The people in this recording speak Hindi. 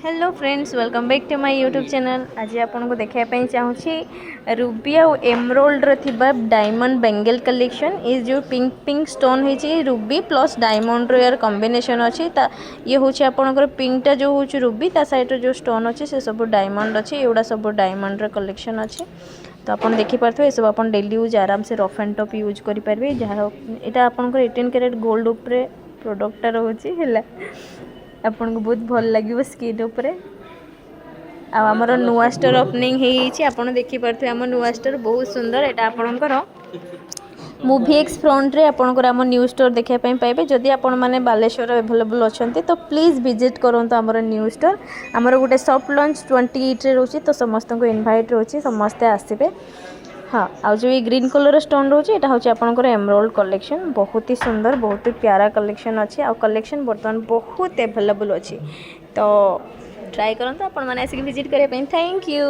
Hello friends welcome back to my YouTube channel. आज आपको देखापी चाहूँगी रूबी आ एमरोल्ड डायमंड बेंगल कलेक्शन। ये जो पिंक पिंक स्टोन होती रूबी प्लस डायमंड यार कॉम्बिनेशन अच्छी ये हूँ आपंकर पिंकटा जो हूँ रूबी ता साइड जो स्टोन अच्छे से सब डायमंड अच्छे एगुड़ा सब डायमंड कलेक्शन अच्छे। तो आप देखिपे ये सब आप डेली यूज आराम से रफ एंड टफ यूज करेंगे। जहाँ यहाँ आपंकर 18 कैरेट गोल्ड उपरे प्रोडक्टा रोचे है आपन को बहुत भल लगे स्किन उपरे। आमर नुआ स्टोर ओपनिंग आपन देखि पारथे आम नुआ स्टोर बहुत सुंदर। एटा आपनकर मूवी एक्स फ्रंट रे आपनकर आम न्यू स्टोर देखा पाइबे। जदि आपण माने बालेश्वर अवेलेबल अच्छा तो प्लीज विजिट करंतु आमर न्यू स्टोर। आमर गोटे सॉफ्ट लॉन्च 28 रे रोची तो समस्त को इनवाइट रोची समस्ते आसबे। हाँ आ जो ये ग्रीन कलर स्टोन रोचे এটা হচ্ছে आपनकर एमरोल्ड कलेक्शन बहुत ही सुंदर बहुत ही प्यारा कलेक्शन अच्छी आ कलेक्शन बर्तमान बहुत अवेलेबल अच्छी। तो ट्राई करंतु आपण माने आसिक विजिट करिया पे। Thank you.